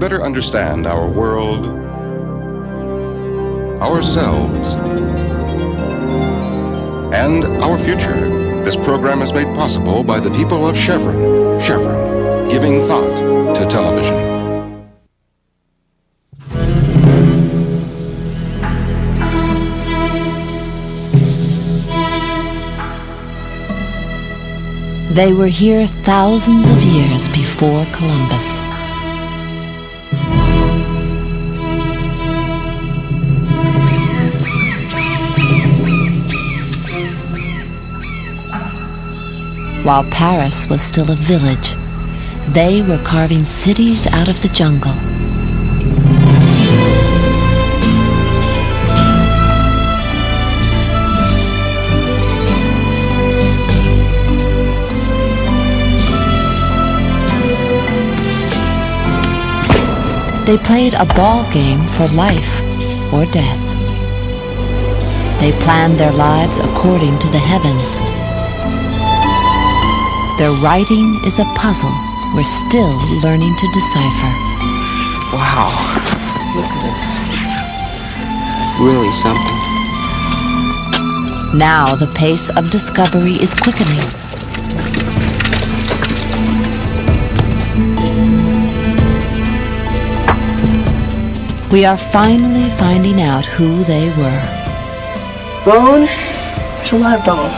better understand our world, ourselves, and our future, this program is made possible by the people of Chevron. Chevron, giving thought to television. They were here thousands of years before Columbus. While Paris was still a village, they were carving cities out of the jungle. They played a ball game for life or death. They planned their lives according to the heavens. Their writing is a puzzle we're still learning to decipher. Wow, look at this. Really something. Now the pace of discovery is quickening. We are finally finding out who they were. Bone? There's a lot of bone.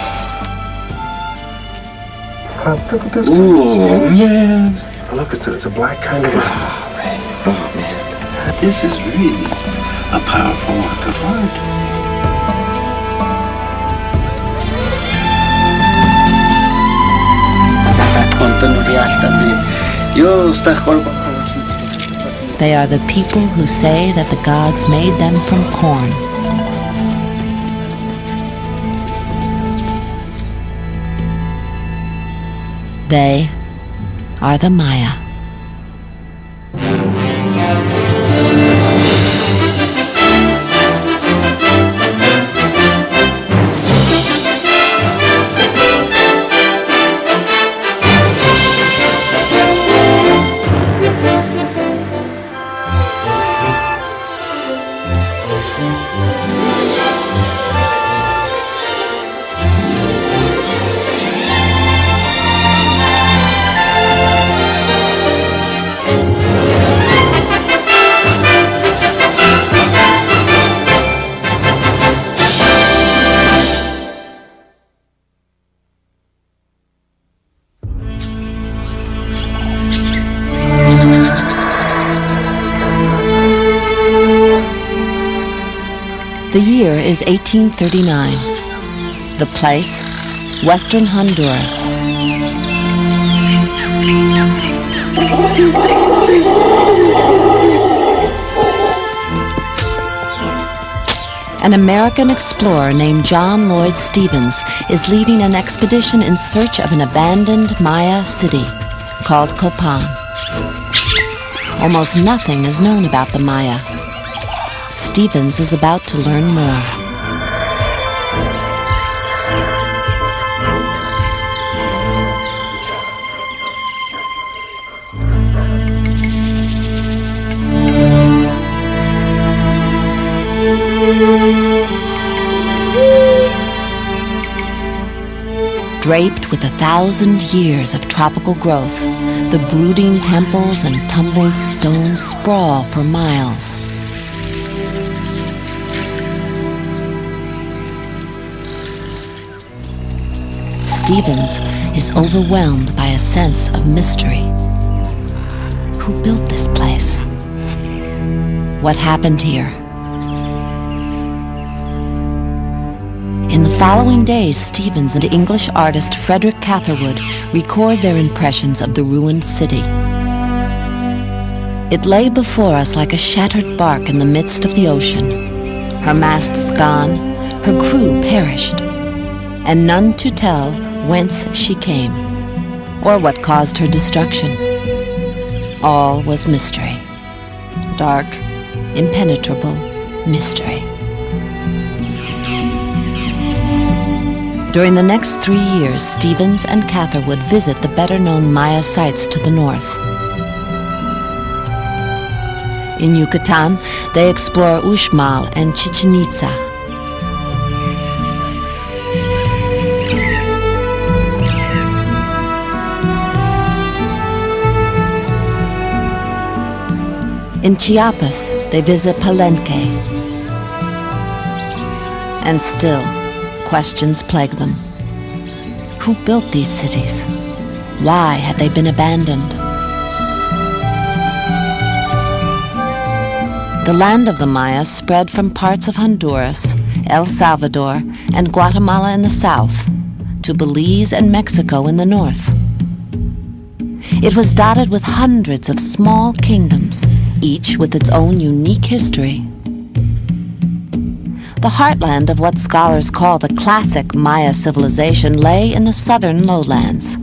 Look at this. Ooh, man. Look, it's a black kind of... Oh, man. This is really a powerful work of art. They are the people who say that the gods made them from corn. They are the Maya. The year is 1839. The place, Western Honduras. An American explorer named John Lloyd Stephens is leading an expedition in search of an abandoned Maya city called Copan. Almost nothing is known about the Maya. Stephens is about to learn more. Draped with 1,000 years of tropical growth, the brooding temples and tumbled stones sprawl for miles. Stephens is overwhelmed by a sense of mystery. Who built this place? What happened here? In the following days, Stephens and English artist Frederick Catherwood record their impressions of the ruined city. It lay before us like a shattered bark in the midst of the ocean. Her masts gone, her crew perished, and none to tell whence she came, or what caused her destruction. All was mystery. Dark, impenetrable mystery. During the next 3 years, Stephens and Catherwood visit the better-known Maya sites to the north. In Yucatan, they explore Uxmal and Chichen Itza. In Chiapas, they visit Palenque. And still, questions plague them. Who built these cities? Why had they been abandoned? The land of the Mayas spread from parts of Honduras, El Salvador, and Guatemala in the south to Belize and Mexico in the north. It was dotted with hundreds of small kingdoms, each with its own unique history. The heartland of what scholars call the classic Maya civilization lay in the southern lowlands.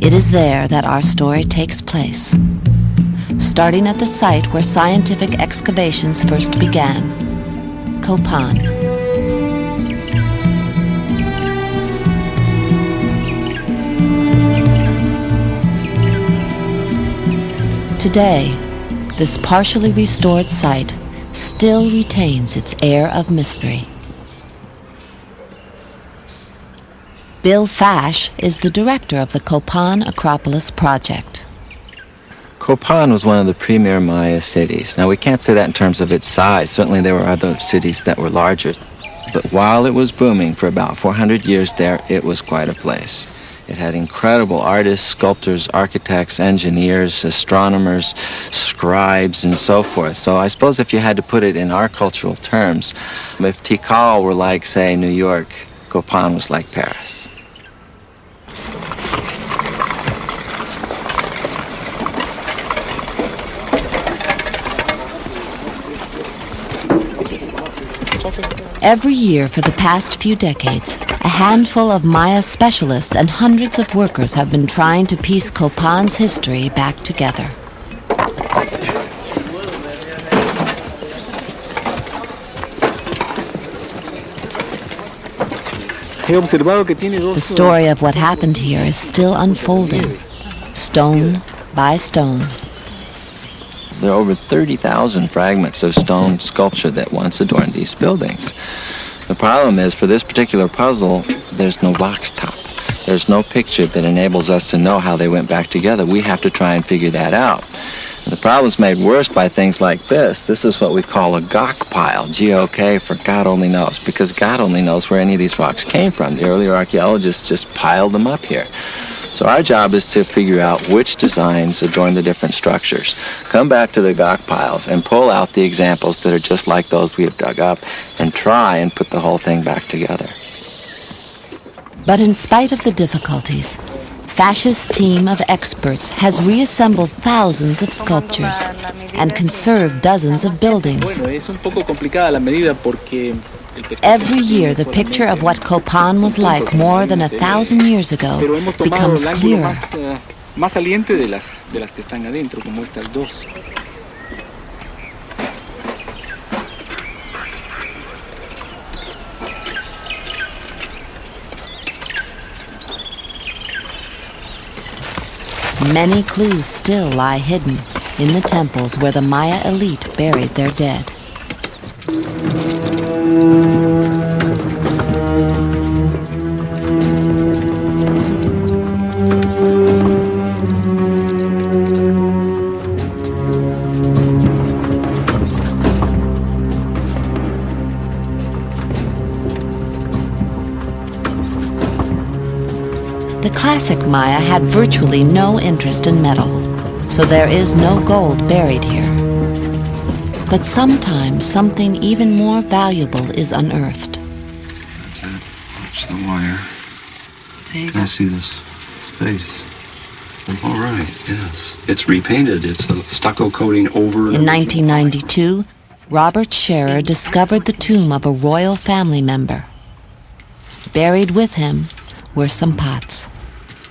It is there that our story takes place, starting at the site where scientific excavations first began, Copan. Today, this partially restored site still retains its air of mystery. Bill Fash is the director of the Copan Acropolis project. Copan was one of the premier Maya cities. Now, we can't say that in terms of its size. Certainly there were other cities that were larger. But while it was booming for about 400 years there, it was quite a place. It had incredible artists, sculptors, architects, engineers, astronomers, scribes, and so forth. So I suppose if you had to put it in our cultural terms, if Tikal were like, say, New York, Copan was like Paris. Every year for the past few decades, a handful of Maya specialists and hundreds of workers have been trying to piece Copan's history back together. The story of what happened here is still unfolding, stone by stone. There are over 30,000 fragments of stone sculpture that once adorned these buildings. The problem is, for this particular puzzle, there's no box top. There's no picture that enables us to know how they went back together. We have to try and figure that out. And the problem's made worse by things like this. This is what we call a Gok pile, G-O-K for God only knows, because God only knows where any of these rocks came from. The earlier archaeologists just piled them up here. So our job is to figure out which designs adorn the different structures, come back to the Gok piles and pull out the examples that are just like those we have dug up and try and put the whole thing back together. But in spite of the difficulties, Fash's team of experts has reassembled thousands of sculptures and conserved dozens of buildings. Every year, the picture of what Copan was like more than 1,000 years ago becomes clearer. Many clues still lie hidden in the temples where the Maya elite buried their dead. The classic Maya had virtually no interest in metal, so there is no gold buried here. But sometimes something even more valuable is unearthed. That's it. Watch the wire. Can I see this space? All right, yes. It's repainted. It's a stucco coating over. In 1992, Robert Scherer discovered the tomb of a royal family member. Buried with him were some pots.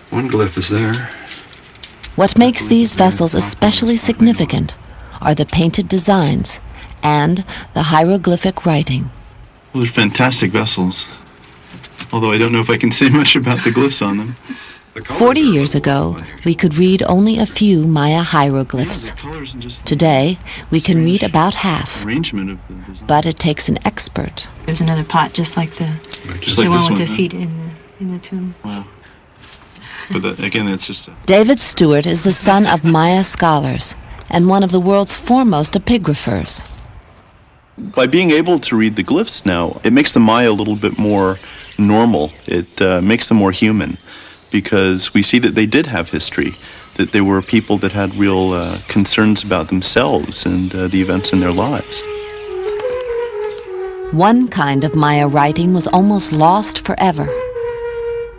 One glyph is there. What makes these vessels especially significant are the painted designs and the hieroglyphic writing. Well, they're fantastic vessels, although I don't know if I can say much about the glyphs on them. 40 years ago, we could read only a few Maya hieroglyphs. Today, we can read about half, but it takes an expert. There's another pot just like the one with the feet in the tomb. Wow. But again, it's just David Stewart is the son of Maya scholars and one of the world's foremost epigraphers. by being able to read the glyphs now, it makes the Maya a little bit more normal. It makes them more human, because we see that they did have history, that they were people that had real concerns about themselves and the events in their lives. One kind of Maya writing was almost lost forever.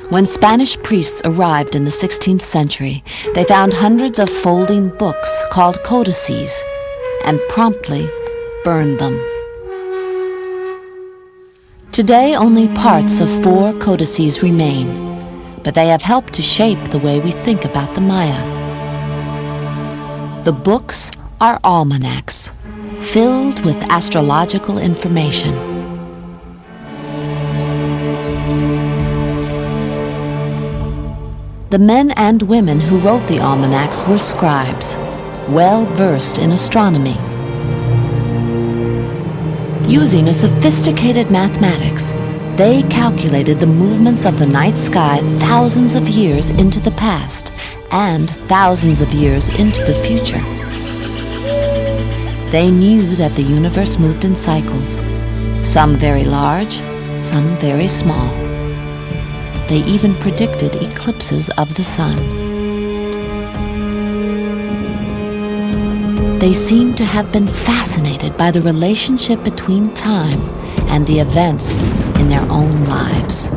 When Spanish priests arrived in the 16th century, they found hundreds of folding books called codices and promptly burned them. Today, only parts of 4 codices remain, but they have helped to shape the way we think about the Maya. The books are almanacs, filled with astrological information. The men and women who wrote the almanacs were scribes, well versed in astronomy. Using a sophisticated mathematics, they calculated the movements of the night sky thousands of years into the past and thousands of years into the future. They knew that the universe moved in cycles, some very large, some very small. They even predicted eclipses of the sun. They seem to have been fascinated by the relationship between time and the events in their own lives.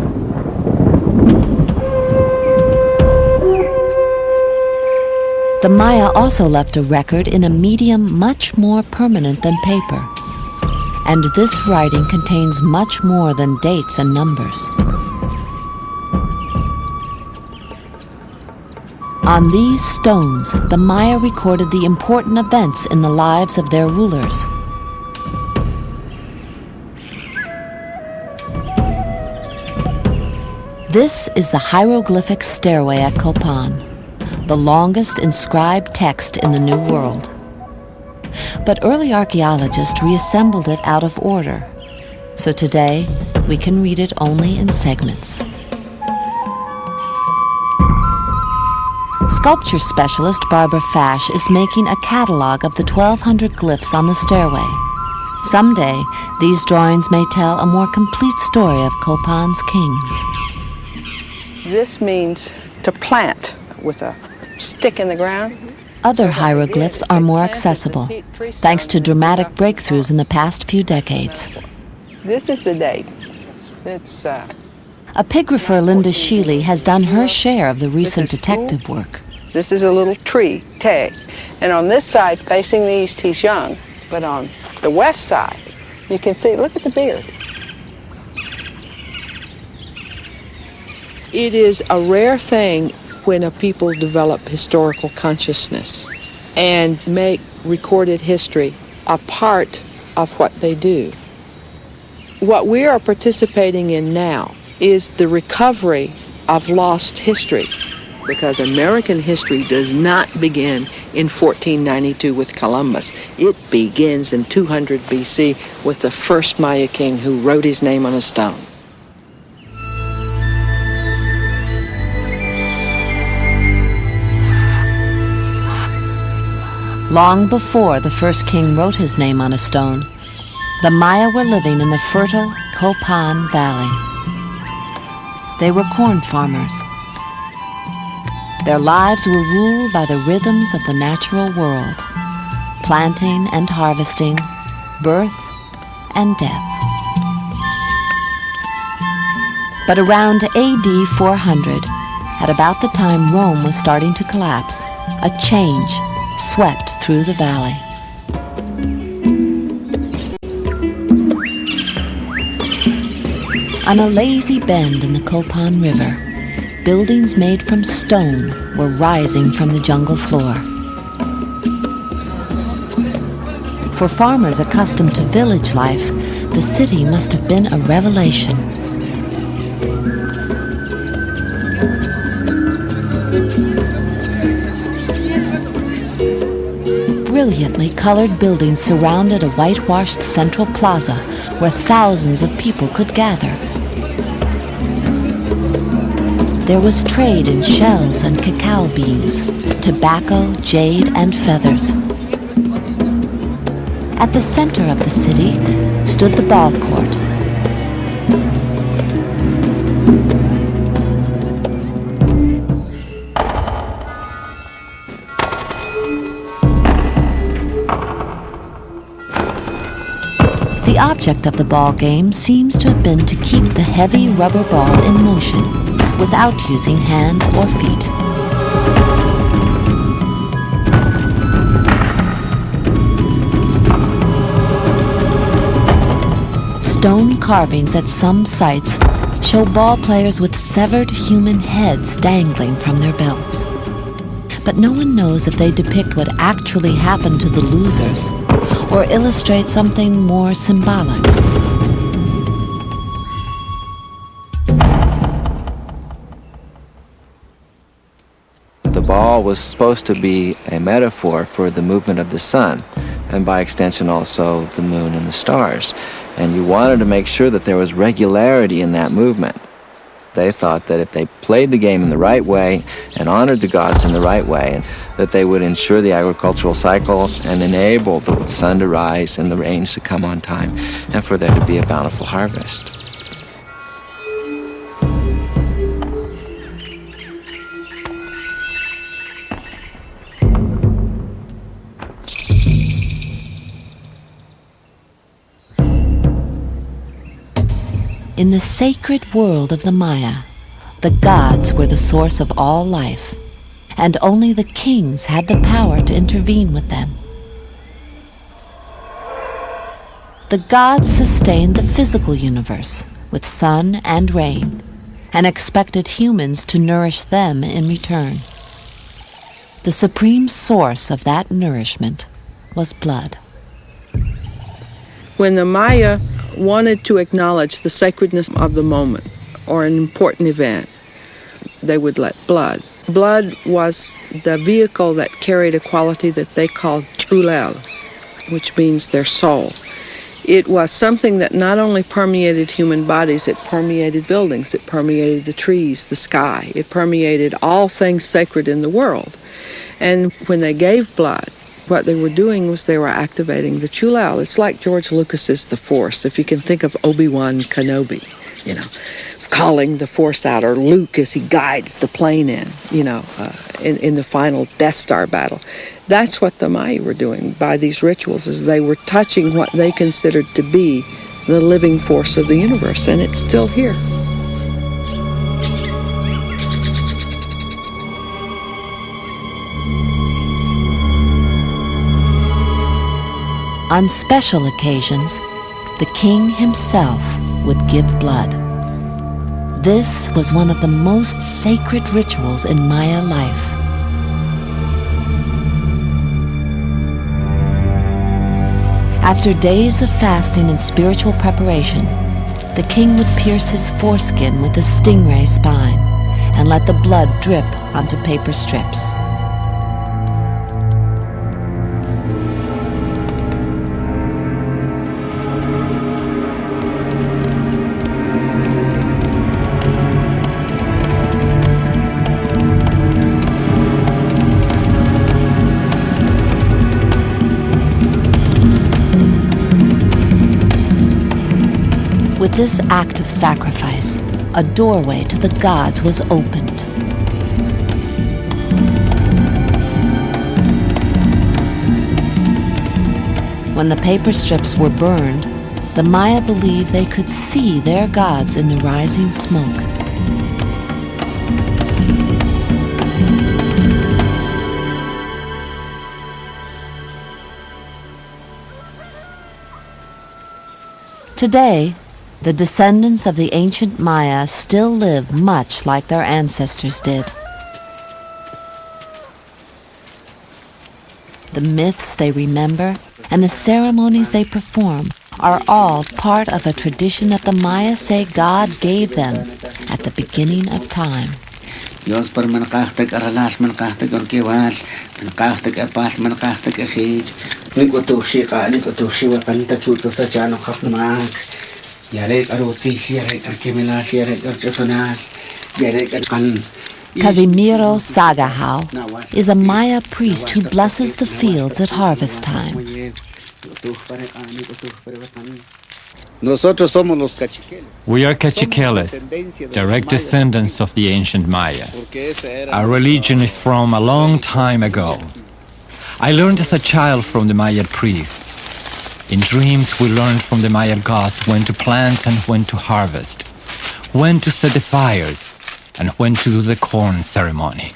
The Maya also left a record in a medium much more permanent than paper. And this writing contains much more than dates and numbers. On these stones, the Maya recorded the important events in the lives of their rulers. This is the hieroglyphic stairway at Copan, the longest inscribed text in the New World. But early archaeologists reassembled it out of order, so today we can read it only in segments. Sculpture specialist Barbara Fash is making a catalog of the 1,200 glyphs on the stairway. Someday, these drawings may tell a more complete story of Copan's kings. This means to plant with a stick in the ground. Other hieroglyphs are more accessible, thanks to dramatic breakthroughs in the past few decades. This is the date. It's Epigrapher Linda Sheely has done her share of the recent detective work. This is a little tree, Te. And on this side, facing the east, he's young. But on the west side, you can see, look at the beard. It is a rare thing when a people develop historical consciousness and make recorded history a part of what they do. What we are participating in now is the recovery of lost history, because American history does not begin in 1492 with Columbus. It begins in 200 BC with the first Maya king who wrote his name on a stone. Long before the first king wrote his name on a stone, the Maya were living in the fertile Copan Valley. They were corn farmers. Their lives were ruled by the rhythms of the natural world, planting and harvesting, birth and death. But around AD 400, at about the time Rome was starting to collapse, a change swept through the valley. On a lazy bend in the Copan River, buildings made from stone were rising from the jungle floor. For farmers accustomed to village life, the city must have been a revelation. brilliantly colored buildings surrounded a whitewashed central plaza where thousands of people could gather. There was trade in shells and cacao beans, tobacco, jade, and feathers. At the center of the city stood the ball court. The object of the ball game seems to have been to keep the heavy rubber ball in motion without using hands or feet. Stone carvings at some sites show ball players with severed human heads dangling from their belts. But no one knows if they depict what actually happened to the losers or illustrate something more symbolic. The ball was supposed to be a metaphor for the movement of the sun, and by extension also the moon and the stars. And you wanted to make sure that there was regularity in that movement. They thought that if they played the game in the right way and honored the gods in the right way, that they would ensure the agricultural cycle and enable the sun to rise and the rains to come on time, and for there to be a bountiful harvest. In the sacred world of the Maya, the gods were the source of all life, and only the kings had the power to intervene with them. The gods sustained the physical universe with sun and rain, and expected humans to nourish them in return. The supreme source of that nourishment was blood. When the Maya wanted to acknowledge the sacredness of the moment or an important event, they would let blood. Blood was the vehicle that carried a quality that they called chulel, which means their soul. It was something that not only permeated human bodies, it permeated buildings, it permeated the trees, the sky, it permeated all things sacred in the world. And when they gave blood, what they were doing was they were activating the chulel. It's like George Lucas's The Force. If you can think of Obi-Wan Kenobi, calling the Force out, or Luke as he guides the plane in the final Death Star battle. That's what the Maya were doing by these rituals, is they were touching what they considered to be the living force of the universe, and it's still here. On special occasions, the king himself would give blood. This was one of the most sacred rituals in Maya life. After days of fasting and spiritual preparation, the king would pierce his foreskin with a stingray spine and let the blood drip onto paper strips. With this act of sacrifice, a doorway to the gods was opened. When the paper strips were burned, the Maya believed they could see their gods in the rising smoke. Today, the descendants of the ancient Maya still live much like their ancestors did. The myths they remember and the ceremonies they perform are all part of a tradition that the Maya say God gave them at the beginning of time. Dios per manakahtak aralas manakahtak on kewal manakahtak apas manakahtak ahij nikotushi ka nikotushi wa kanta kuto sa chano kapnak yarek arutsi yarek arkemilas yarek archosonas yarek kan. Casimiro Sagahao is a Maya priest who blesses the fields at harvest time. We are Cachiqueles, direct descendants of the ancient Maya. Our religion is from a long time ago. I learned as a child from the Maya priest. In dreams, we learned from the Maya gods when to plant and when to harvest, when to set the fires, and when to do the corn ceremony.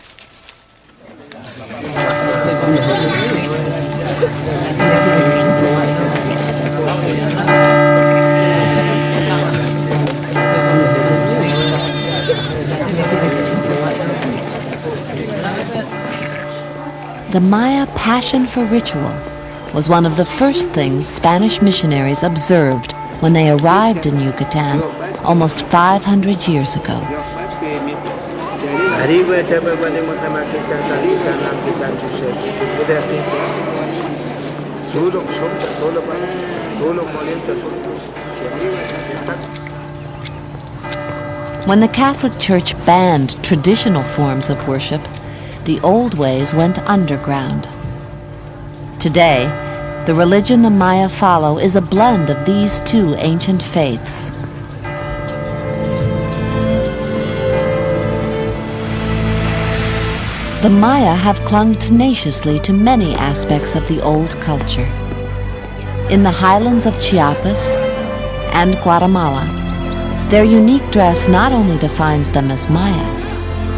The Maya passion for ritual was one of the first things Spanish missionaries observed when they arrived in Yucatan almost 500 years ago. When the Catholic Church banned traditional forms of worship, the old ways went underground. Today, the religion the Maya follow is a blend of these two ancient faiths. The Maya have clung tenaciously to many aspects of the old culture. In the highlands of Chiapas and Guatemala, their unique dress not only defines them as Maya,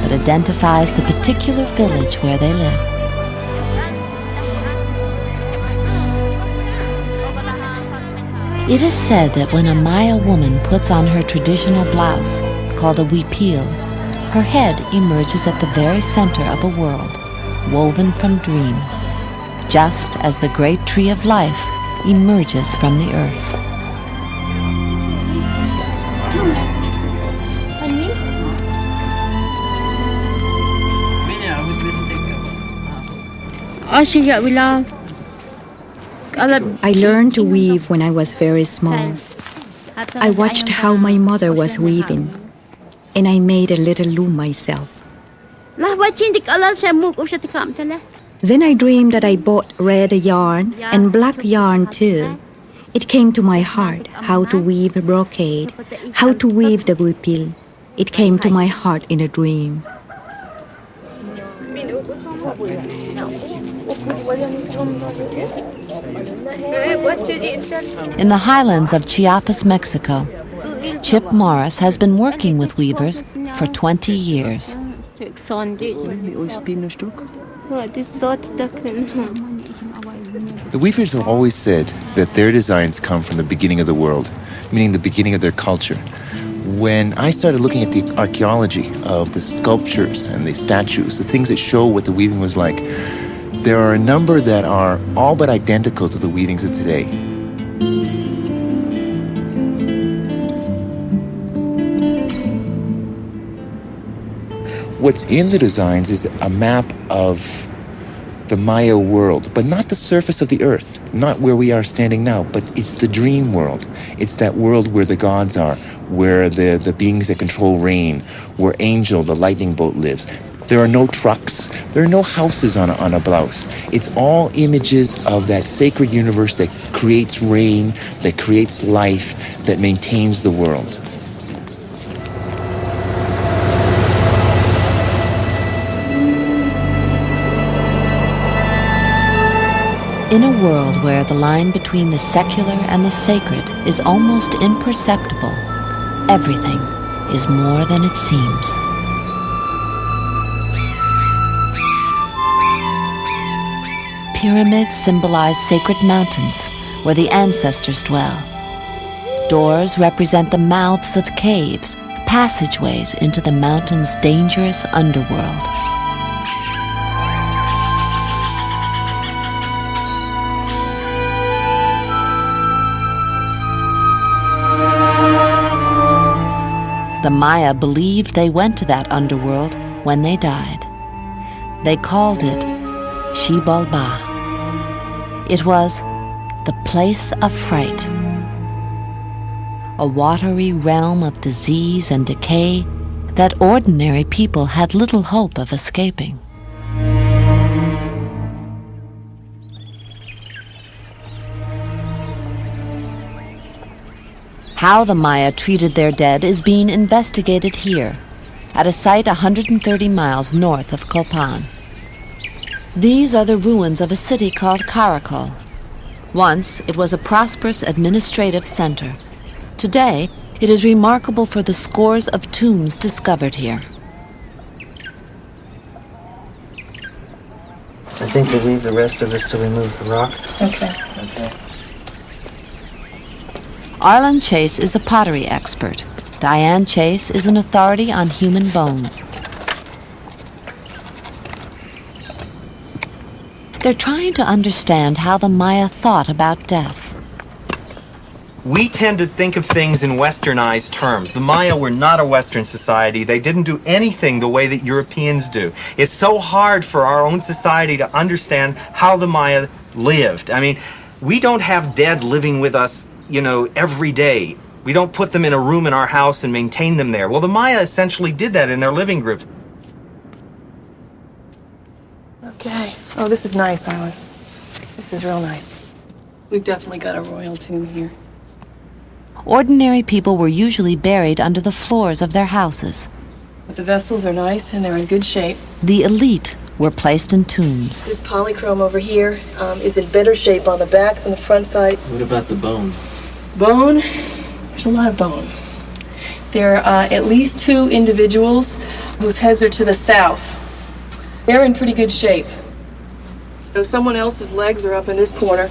but identifies the particular village where they live. It is said that when a Maya woman puts on her traditional blouse, called a huipil, her head emerges at the very center of a world, woven from dreams, just as the great tree of life emerges from the earth. I learned to weave when I was very small. I watched how my mother was weaving, and I made a little loom myself. Then I dreamed that I bought red yarn and black yarn too. It came to my heart how to weave brocade, how to weave the huipil. It came to my heart in a dream. In the highlands of Chiapas, Mexico, Chip Morris has been working with weavers for 20 years. The weavers have always said that their designs come from the beginning of the world, meaning the beginning of their culture. When I started looking at the archaeology of the sculptures and the statues, the things that show what the weaving was like, there are a number that are all but identical to the weavings of today. What's in the designs is a map of the Maya world, but not the surface of the earth, not where we are standing now, but it's the dream world. It's that world where the gods are, where the beings that control rain, where Angel, the lightning bolt, lives. There are no trucks, there are no houses on a blouse. It's all images of that sacred universe that creates rain, that creates life, that maintains the world. In a world where the line between the secular and the sacred is almost imperceptible, everything is more than it seems. Pyramids symbolize sacred mountains where the ancestors dwell. Doors represent the mouths of caves, passageways into the mountain's dangerous underworld. The Maya believed they went to that underworld when they died. They called it Xibalba. It was the place of fright, a watery realm of disease and decay that ordinary people had little hope of escaping. How the Maya treated their dead is being investigated here, at a site 130 miles north of Copan. These are the ruins of a city called Caracol. Once, it was a prosperous administrative center. Today, it is remarkable for the scores of tombs discovered here. I think we'll leave the rest of this to remove the rocks. Okay. Okay. Arlen Chase is a pottery expert. Diane Chase is an authority on human bones. They're trying to understand how the Maya thought about death. We tend to think of things in westernized terms. The Maya were not a Western society. They didn't do anything the way that Europeans do. It's so hard for our own society to understand how the Maya lived. I mean, we don't have dead living with us, you know, every day. We don't put them in a room in our house and maintain them there. Well, the Maya essentially did that in their living groups. Okay. Oh, this is nice, Arlen. This is real nice. We've definitely got a royal tomb here. Ordinary people were usually buried under the floors of their houses. But the vessels are nice and they're in good shape. The elite were placed in tombs. This polychrome over here is in better shape on the back than the front side. What about the bone? Bone? There's a lot of bone. There are at least 2 individuals whose heads are to the south. They're in pretty good shape. Though someone else's legs are up in this corner.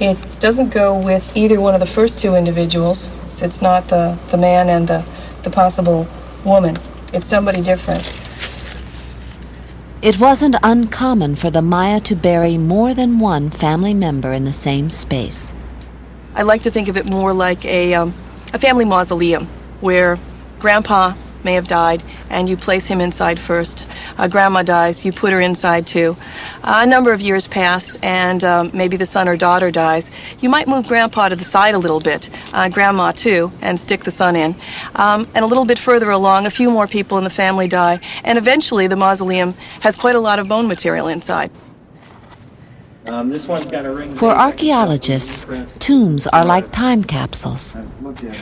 It doesn't go with either one of the first 2 individuals. It's not the man and the possible woman. It's somebody different. It wasn't uncommon for the Maya to bury more than one family member in the same space. I like to think of it more like a family mausoleum, where Grandpa may have died, and you place him inside first. Grandma dies, you put her inside too. A number of years pass, and maybe the son or daughter dies. You might move Grandpa to the side a little bit, Grandma too, and stick the son in. And a little bit further along, a few more people in the family die, and eventually the mausoleum has quite a lot of bone material inside. This one's got a ring. For archaeologists, tombs are like time capsules.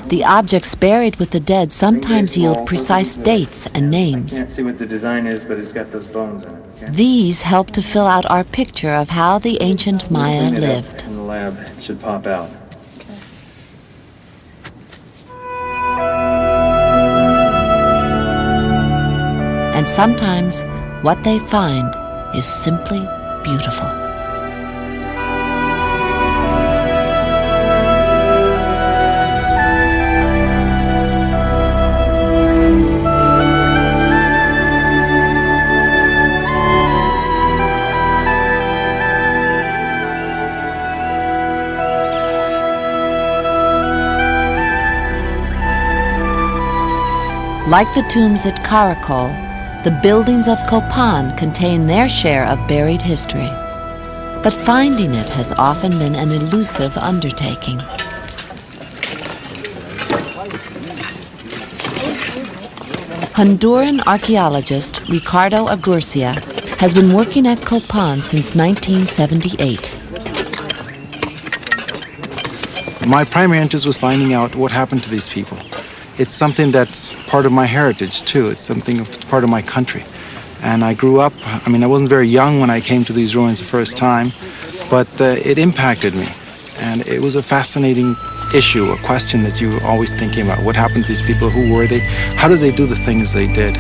The objects buried with the dead sometimes yield precise dates and names. I can't see what the design is, but it's got those bones in it. Okay? These help to fill out our picture of how the ancient Maya lived. In the lab, it should pop out. And sometimes what they find is simply beautiful. Like the tombs at Caracol, the buildings of Copan contain their share of buried history. But finding it has often been an elusive undertaking. Honduran archaeologist Ricardo Agurcia has been working at Copan since 1978. My primary interest was finding out what happened to these people. It's something that's part of my heritage, too. It's something part of my country. And I grew up, I wasn't very young when I came to these ruins the first time, but it impacted me. And it was a fascinating issue, a question that you're always thinking about. What happened to these people? Who were they? How did they do the things they did?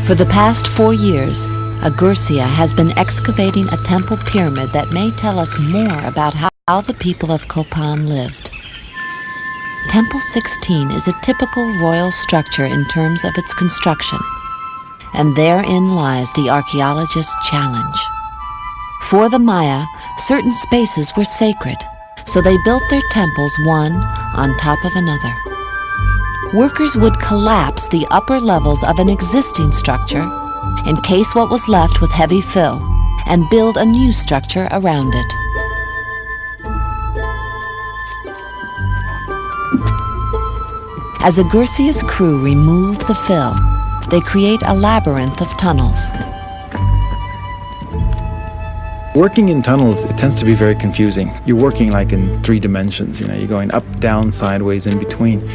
For the past 4 years, Agurcia has been excavating a temple pyramid that may tell us more about how the people of Copan lived. Temple 16 is a typical royal structure in terms of its construction, and therein lies the archaeologist's challenge. For the Maya, certain spaces were sacred, so they built their temples one on top of another. workers would collapse the upper levels of an existing structure, encase what was left with heavy fill, and build a new structure around it. As Agurcia's crew remove the fill, they create a labyrinth of tunnels. Working in tunnels, it tends to be very confusing. You're working like in 3 dimensions, you're going up, down, sideways, in between.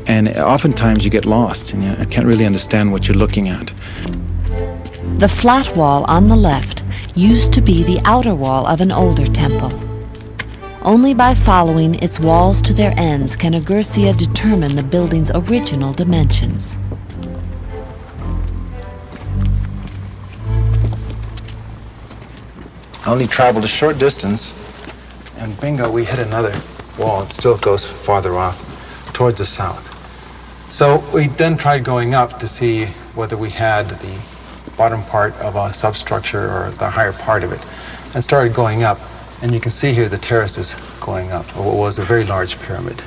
And oftentimes you get lost and you can't really understand what you're looking at. The flat wall on the left used to be the outer wall of an older temple. Only by following its walls to their ends can Agurcia determine the building's original dimensions. I only traveled a short distance, and bingo, we hit another wall. It still goes farther off, towards the south. So we then tried going up to see whether we had the bottom part of a substructure or the higher part of it, and started going up. And you can see here the terraces going up, or what was a very large pyramid.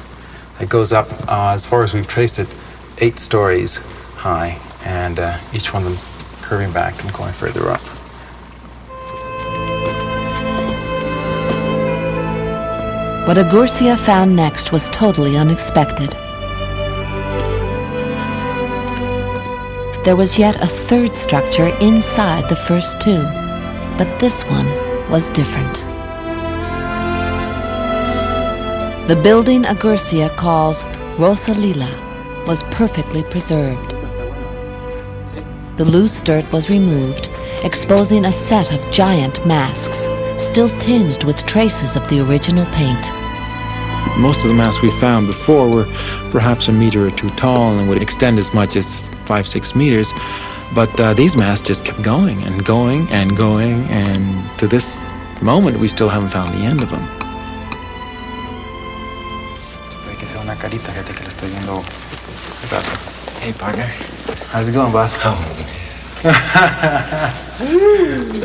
It goes up, as far as we've traced it, 8 stories high, and each one of them curving back and going further up. What Agurcia found next was totally unexpected. There was yet a 3rd structure inside the first 2, but this one was different. The building Agurcia calls Rosalila was perfectly preserved. The loose dirt was removed, exposing a set of giant masks, still tinged with traces of the original paint. Most of the masks we found before were perhaps a meter or 2 tall and would extend as much as 5-6 meters, but these masks just kept going and going and going, and to this moment we still haven't found the end of them. Hey, partner. How's it going, boss? Oh.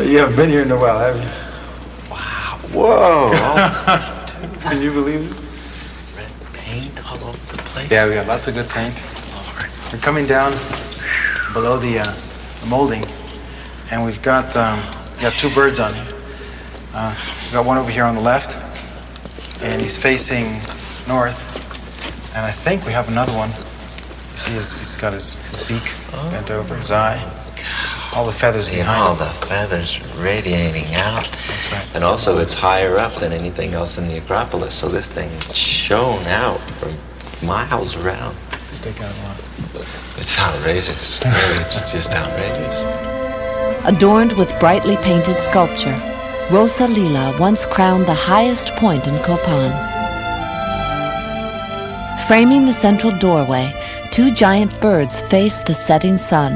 You haven't been here in a while, have you? Wow. Whoa. Can you believe this? Red paint all over the place. Yeah, we got lots of good paint. Lord. We're coming down below the molding, and we've got 2 birds on here. We've got one over here on the left, and he's facing north. And I think we have another one. You see, he's got his beak bent over his eye. All the feathers behind all him. the feathers radiating out. That's right. And also it's higher up than anything else in the Acropolis, so this thing shone out for miles around. Stick out a lot. It's outrageous. Really, it's just outrageous. Adorned with brightly painted sculpture, Rosalila once crowned the highest point in Copan. Framing the central doorway, 2 giant birds face the setting sun.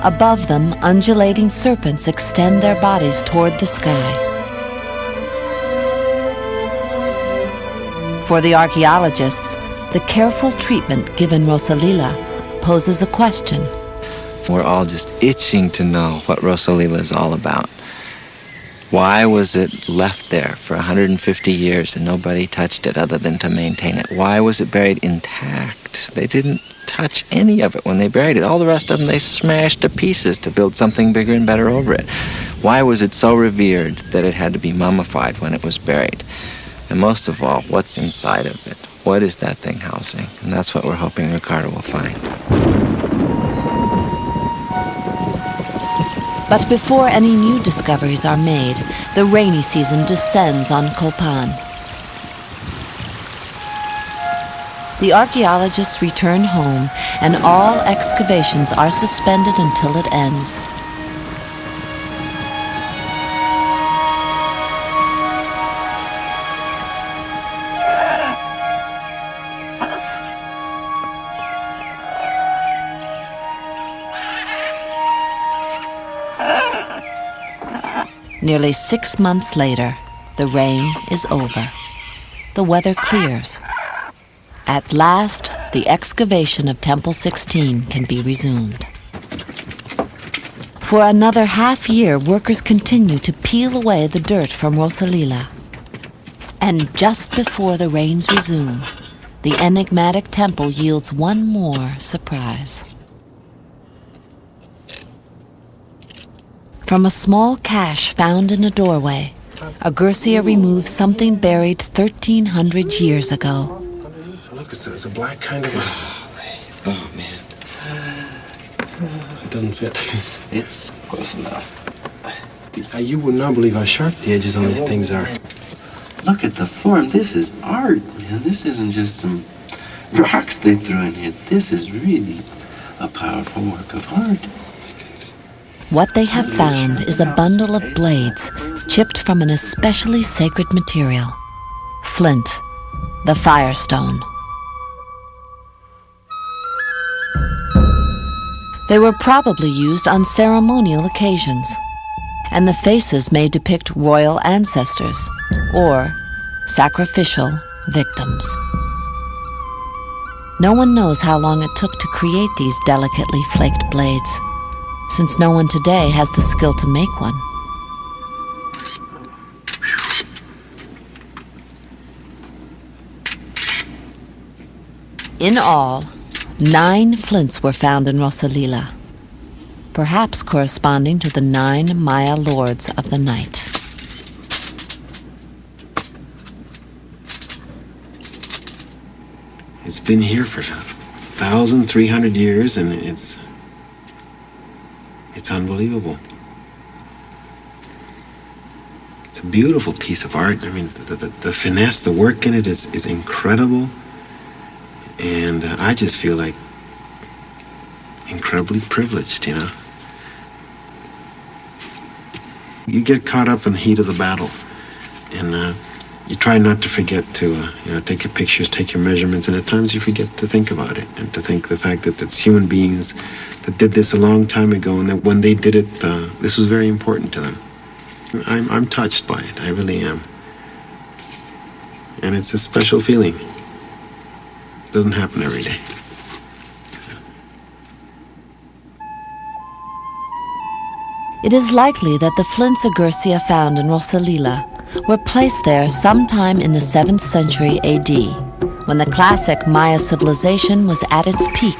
Above them, undulating serpents extend their bodies toward the sky. For the archaeologists, the careful treatment given Rosalila poses a question. We're all just itching to know what Rosalila is all about. Why was it left there for 150 years and nobody touched it other than to maintain it? Why was it buried intact? They didn't touch any of it when they buried it. All the rest of them they smashed to pieces to build something bigger and better over it. Why was it so revered that it had to be mummified when it was buried? And most of all, what's inside of it? What is that thing housing? And that's what we're hoping Ricardo will find. But before any new discoveries are made, the rainy season descends on Copan. The archaeologists return home, and all excavations are suspended until it ends. Nearly 6 months later, the rain is over. The weather clears. At last, the excavation of Temple 16 can be resumed. For another half year, workers continue to peel away the dirt from Rosalila. And just before the rains resume, the enigmatic temple yields one more surprise. From a small cache found in a doorway, Agursya removes something buried 1,300 years ago. Look, it's a black kind of a... Oh, man. It doesn't fit. It's close enough. You would not believe how sharp the edges on these things are. Look at the form. This is art, man. This isn't just some rocks they threw in here. This is really a powerful work of art. What they have found is a bundle of blades chipped from an especially sacred material, flint, the firestone. They were probably used on ceremonial occasions, and the faces may depict royal ancestors or sacrificial victims. No one knows how long it took to create these delicately flaked blades, since no one today has the skill to make one. In all, 9 flints were found in Rosalila, perhaps corresponding to the 9 Maya lords of the night. It's been here for 1,300 years, and it's unbelievable. It's a beautiful piece of art. I mean, the finesse, the work in it is incredible. And I just feel like incredibly privileged, you know. You get caught up in the heat of the battle, and you try not to forget to, take your pictures, take your measurements, and at times you forget to think about it and to think the fact that it's human beings that did this a long time ago, and that when they did it, this was very important to them. I'm touched by it, I really am. And it's a special feeling. It doesn't happen every day. It is likely that the flints Agursya found in Rosalila were placed there sometime in the 7th century AD, when the classic Maya civilization was at its peak.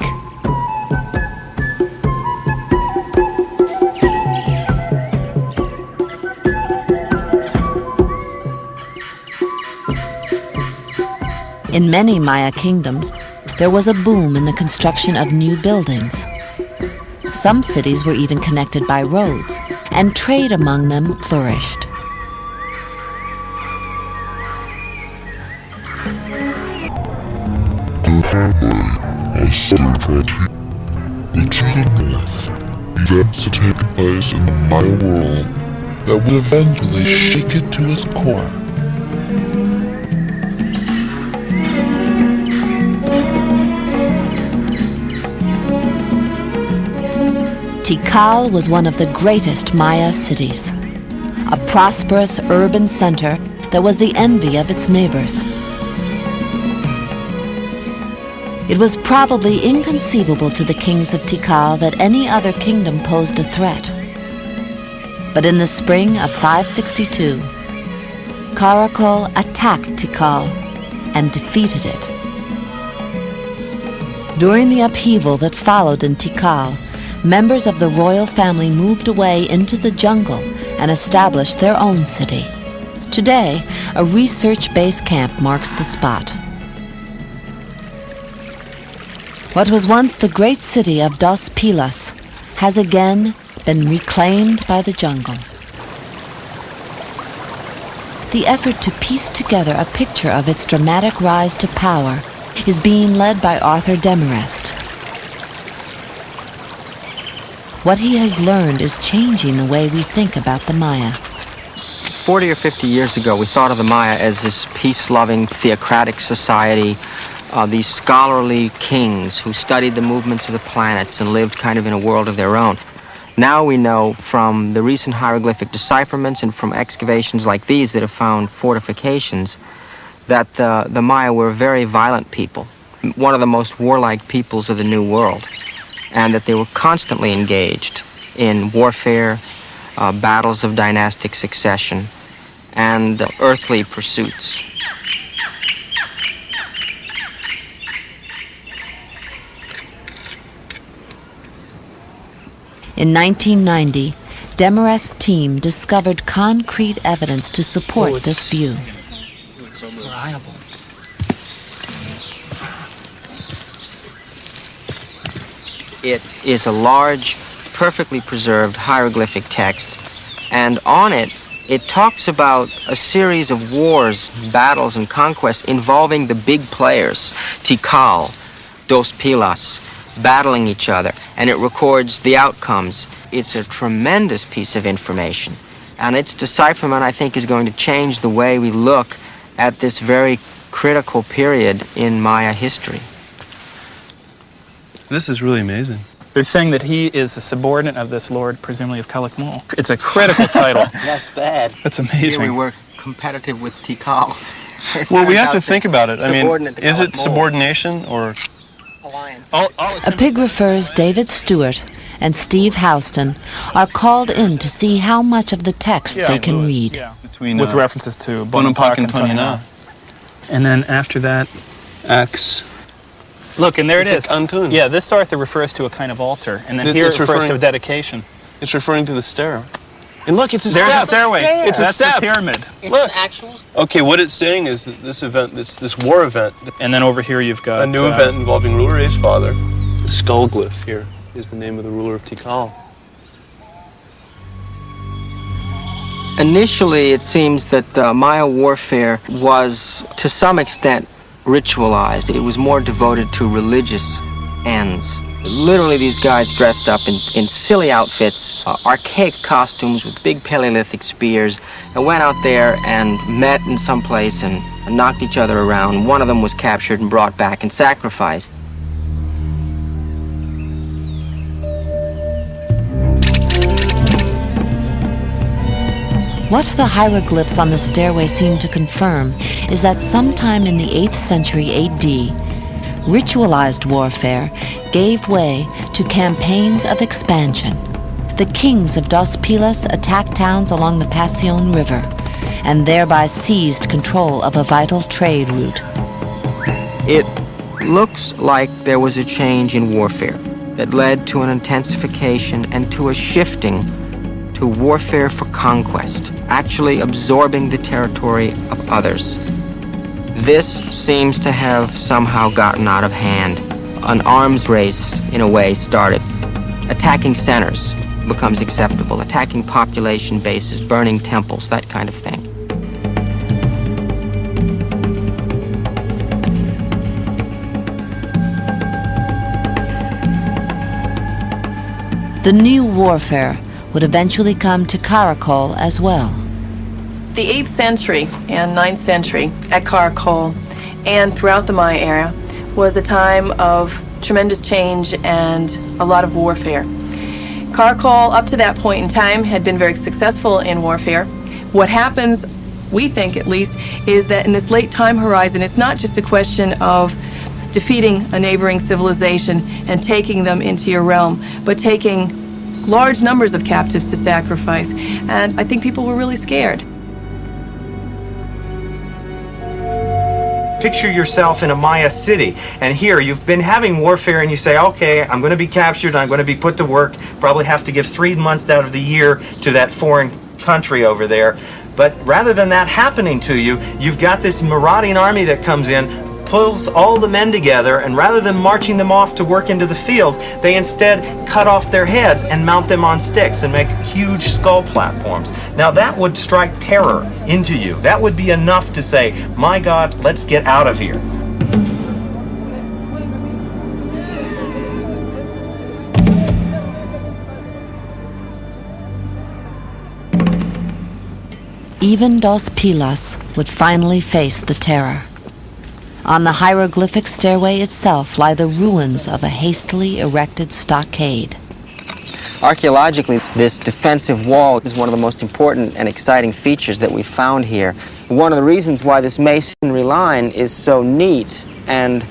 In many Maya kingdoms, there was a boom in the construction of new buildings. Some cities were even connected by roads, and trade among them flourished. To the north, events are taking place in the Maya world that will eventually shake it to its core. Tikal was one of the greatest Maya cities, a prosperous urban center that was the envy of its neighbors. It was probably inconceivable to the kings of Tikal that any other kingdom posed a threat. But in the spring of 562, Karakol attacked Tikal and defeated it. During the upheaval that followed in Tikal, members of the royal family moved away into the jungle and established their own city. Today, a research base camp marks the spot. What was once the great city of Dos Pilas has again been reclaimed by the jungle. The effort to piece together a picture of its dramatic rise to power is being led by Arthur Demarest. What he has learned is changing the way we think about the Maya. 40 or 50 years ago, we thought of the Maya as this peace-loving, theocratic society, these scholarly kings who studied the movements of the planets and lived kind of in a world of their own. Now we know from the recent hieroglyphic decipherments and from excavations like these that have found fortifications that the Maya were a very violent people, one of the most warlike peoples of the New World, and that they were constantly engaged in warfare, battles of dynastic succession, and earthly pursuits. In 1990, Demarest's team discovered concrete evidence to support this view. Reliable. It is a large, perfectly preserved hieroglyphic text, and on it, it talks about a series of wars, battles, and conquests involving the big players, Tikal, Dos Pilas, battling each other, and it records the outcomes. It's a tremendous piece of information, and its decipherment, I think, is going to change the way we look at this very critical period in Maya history. This is really amazing. They're saying that he is a subordinate of this lord, presumably of Calakmul. It's a critical title. That's bad. That's amazing. Here we were competitive with Tikal. Well, we have to think about it. I mean, Subordinate to is it Calakmul. subordination or... Alliance. Epigraphers David Stewart and Steve Houston are called in to see how much of the text they can read. Between, with references to Bonampak and Tonyana. And then after that, Acts. look, and there it is. It's Antun. Yeah, this Arthur refers to a kind of altar, and then here it refers to a dedication. It's referring to the stair. And look, it's a There's step. a stairway. It's a That's step. the pyramid. Look. Actuals? Okay, what it's saying is that this event, this war event, And then over here you've got a new event involving ruler A's father. The skull glyph here is the name of the ruler of Tikal. Initially, it seems that Maya warfare was, to some extent, ritualized. It was more devoted to religious ends. Literally, these guys dressed up in silly outfits, archaic costumes with big Paleolithic spears, and went out there and met in some place and knocked each other around. One of them was captured and brought back and sacrificed. What the hieroglyphs on the stairway seem to confirm is that sometime in the 8th century AD, ritualized warfare gave way to campaigns of expansion. The kings of Dos Pilas attacked towns along the Pasión River and thereby seized control of a vital trade route. It looks like there was a change in warfare that led to an intensification and to a shifting to warfare for conquest, actually absorbing the territory of others. This seems to have somehow gotten out of hand. An arms race, in a way, started. Attacking centers becomes acceptable. Attacking population bases, burning temples, that kind of thing. The new warfare would eventually come to Caracol as well. The 8th century and 9th century at Caracol and throughout the Maya era was a time of tremendous change and a lot of warfare. Caracol, up to that point in time, had been very successful in warfare. What happens, we think at least, is that in this late time horizon, it's not just a question of defeating a neighboring civilization and taking them into your realm, but taking large numbers of captives to sacrifice. And I think people were really scared. Picture yourself in a Maya city, and here you've been having warfare and you say, okay, I'm going to be captured, I'm going to be put to work, probably have to give 3 months out of the year to that foreign country over there. But rather than that happening to you, you've got this marauding army that comes in, pulls all the men together, and rather than marching them off to work into the fields, they instead cut off their heads and mount them on sticks and make huge skull platforms. Now that would strike terror into you. That would be enough to say, my God, let's get out of here. Even Dos Pilas would finally face the terror. On the hieroglyphic stairway itself lie the ruins of a hastily erected stockade. Archaeologically, this defensive wall is one of the most important and exciting features that we found here. One of the reasons why this masonry line is so neat and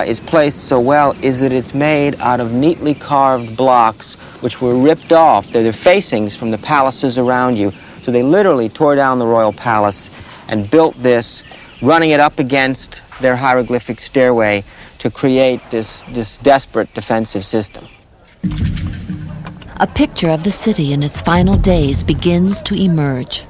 is placed so well is that it's made out of neatly carved blocks which were ripped off. They're the facings from the palaces around you. So they literally tore down the royal palace and built this, running it up against their hieroglyphic stairway to create this desperate defensive system. a picture of the city in its final days begins to emerge.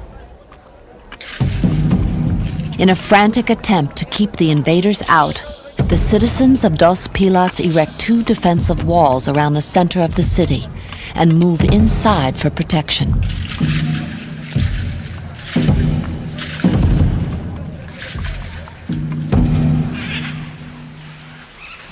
In a frantic attempt to keep the invaders out, the citizens of Dos Pilas erect 2 defensive walls around the center of the city and move inside for protection.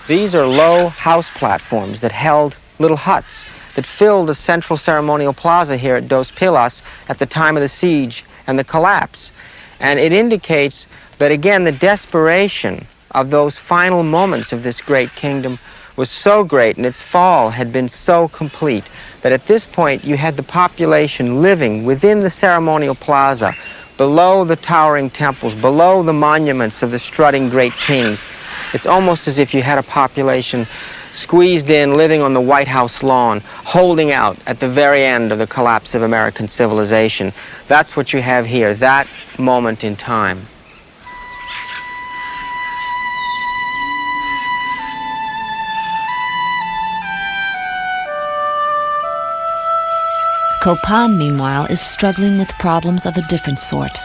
These are low house platforms that held little huts that filled the central ceremonial plaza here at Dos Pilas at the time of the siege and the collapse. And it indicates that, again, the desperation of those final moments of this great kingdom was so great and its fall had been so complete that at this point you had the population living within the ceremonial plaza, below the towering temples, below the monuments of the strutting great kings. It's almost as if you had a population squeezed in, living on the White House lawn, holding out at the very end of the collapse of American civilization. That's what you have here, that moment in time. Copan, meanwhile, is struggling with problems of a different sort.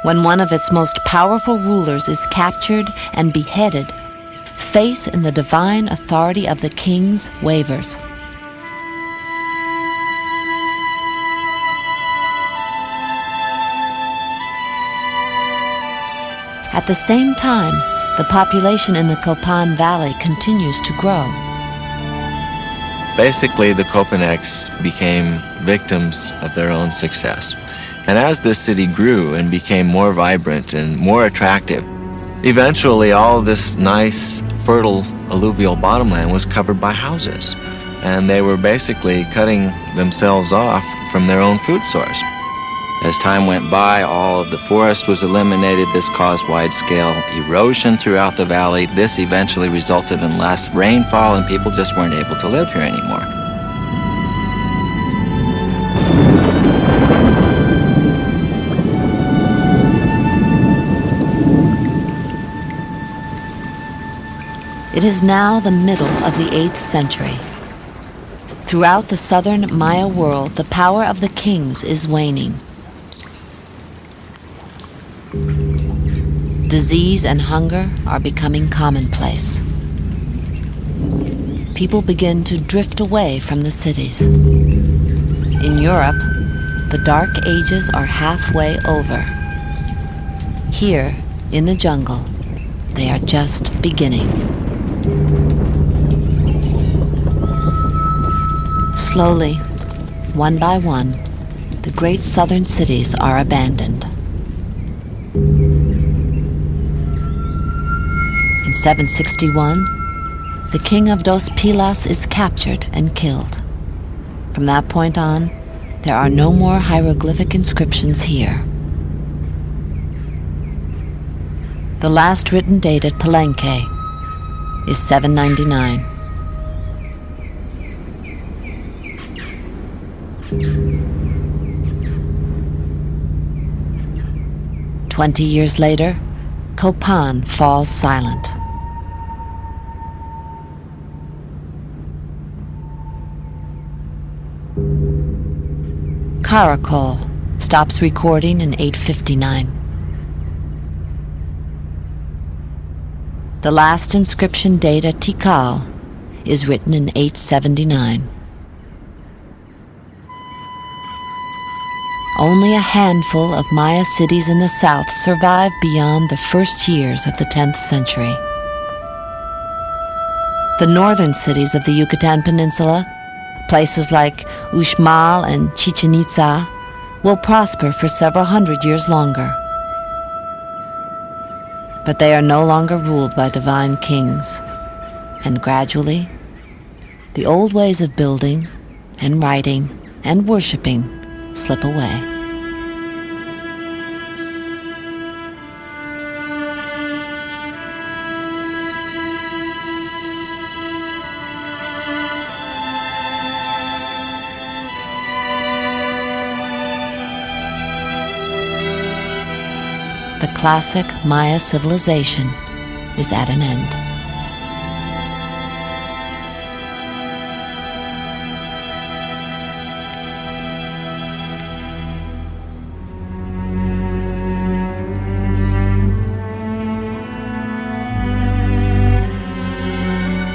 When one of its most powerful rulers is captured and beheaded, faith in the divine authority of the kings wavers. At the same time, the population in the Copan Valley continues to grow. Basically, the Copanecs became victims of their own success. And as this city grew and became more vibrant and more attractive, eventually all this nice, fertile alluvial bottomland was covered by houses. And they were basically cutting themselves off from their own food source. As time went by, all of the forest was eliminated. This caused wide-scale erosion throughout the valley. This eventually resulted in less rainfall, and people just weren't able to live here anymore. It is now the middle of the 8th century. Throughout the southern Maya world, the power of the kings is waning. Disease and hunger are becoming commonplace. People begin to drift away from the cities. In Europe, the Dark Ages are halfway over. Here, in the jungle, they are just beginning. Slowly, one by one, the great southern cities are abandoned. In 761, the king of Dos Pilas is captured and killed. From that point on, there are no more hieroglyphic inscriptions here. The last written date at Palenque is 799. "20 years later, Copan falls silent. Caracol stops recording in 859. The last inscription date at Tikal is written in 879. Only a handful of Maya cities in the south survive beyond the first years of the 10th century. The northern cities of the Yucatan Peninsula, places like Uxmal and Chichen Itza, will prosper for several hundred years longer. But they are no longer ruled by divine kings, and gradually, the old ways of building and writing and worshiping slip away. The classic Maya civilization is at an end.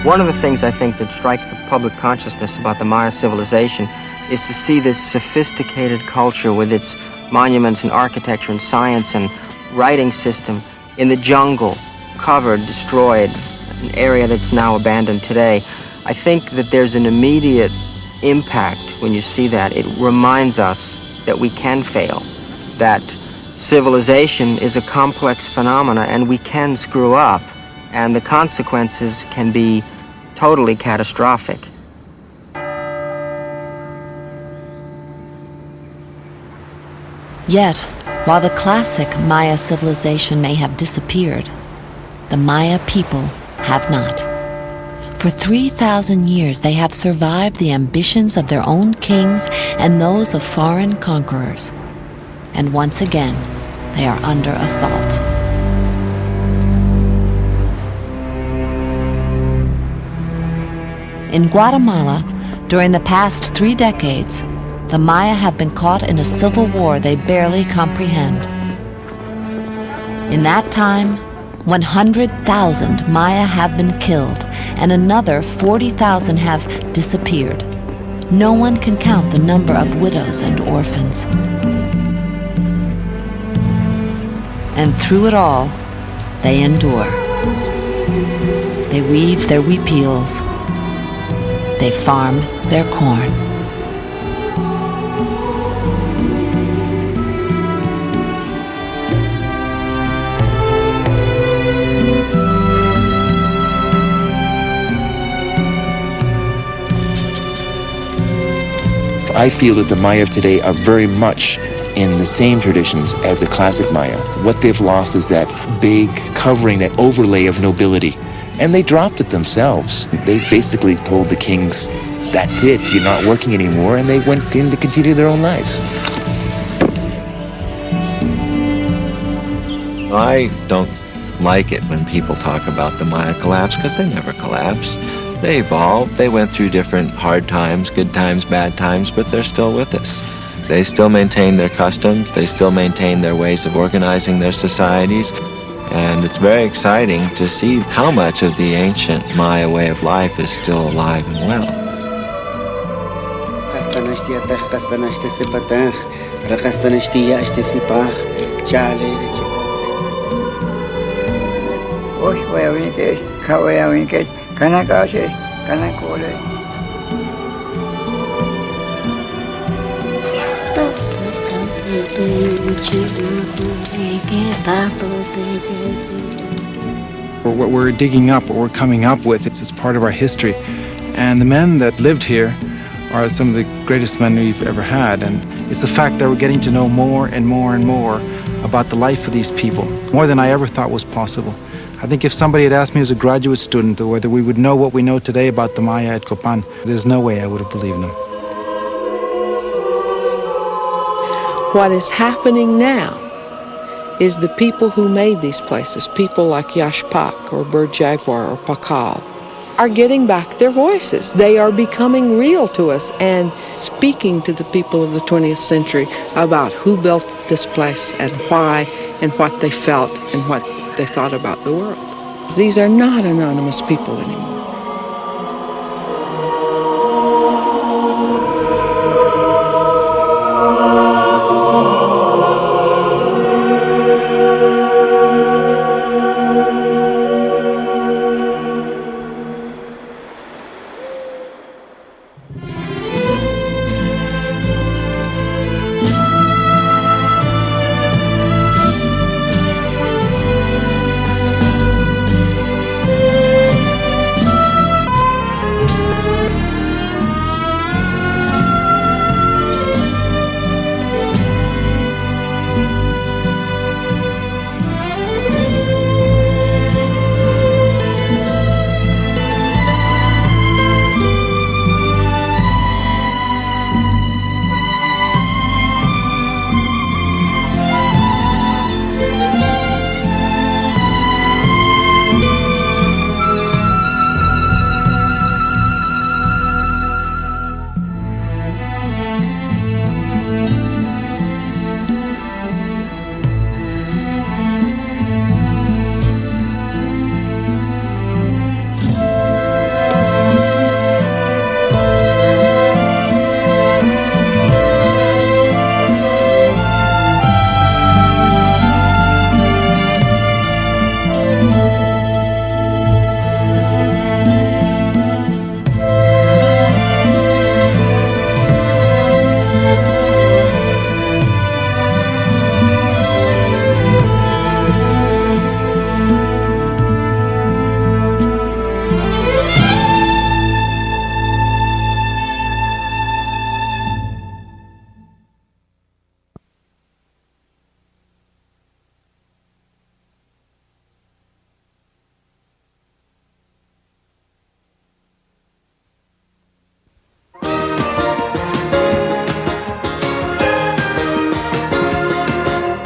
One of the things I think that strikes the public consciousness about the Maya civilization is to see this sophisticated culture with its monuments and architecture and science and writing system in the jungle, covered, destroyed, an area that's now abandoned today. I think that there's an immediate impact when you see that. It reminds us that we can fail, that civilization is a complex phenomena and we can screw up, and the consequences can be totally catastrophic. Yet, while the classic Maya civilization may have disappeared, the Maya people have not. For 3,000 years, they have survived the ambitions of their own kings and those of foreign conquerors. And once again, they are under assault. In Guatemala, during the past 3 decades, the Maya have been caught in a civil war they barely comprehend. In that time, 100,000 Maya have been killed, and another 40,000 have disappeared. No one can count the number of widows and orphans. And through it all, they endure. They weave their huipiles. They farm their corn. I feel that the Maya of today are very much in the same traditions as the classic Maya. What they've lost is that big covering, that overlay of nobility. And they dropped it themselves. They basically told the kings, that's it, you're not working anymore, and they went in to continue their own lives. I don't like it when people talk about the Maya collapse, because they never collapsed. They evolved, they went through different hard times, good times, bad times, but they're still with us. They still maintain their customs, they still maintain their ways of organizing their societies, and it's very exciting to see how much of the ancient Maya way of life is still alive and well. What we're digging up, what we're coming up with, it's part of our history. And the men that lived here are some of the greatest men we've ever had. And it's a fact that we're getting to know more and more and more about the life of these people, more than I ever thought was possible. I think if somebody had asked me as a graduate student whether we would know what we know today about the Maya at Copan, there's no way I would have believed them. What is happening now is the people who made these places, people like Yashpak or Bird Jaguar or Pakal, are getting back their voices. They are becoming real to us and speaking to the people of the 20th century about who built this place and why and what they felt and what they thought about the world. These are not anonymous people anymore.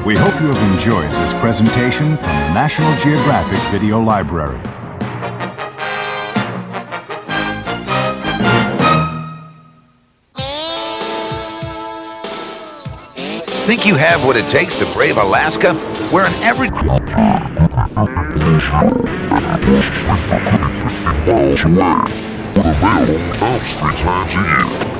We hope you have enjoyed this presentation from the National Geographic Video Library. Think you have what it takes to brave Alaska? Where an average...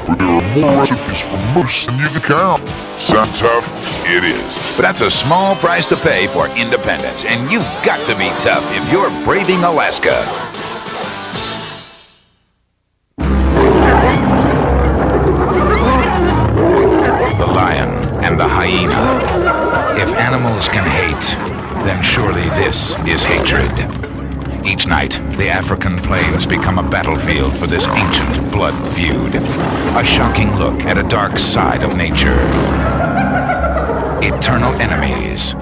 But there are more recipes for moose than you can count. Sound tough? It is. But that's a small price to pay for independence, and you've got to be tough if you're braving Alaska. The lion and the hyena. If animals can hate, then surely this is hatred. Each night, the African plains become a battlefield for this ancient blood feud. A shocking look at a dark side of nature. Eternal enemies.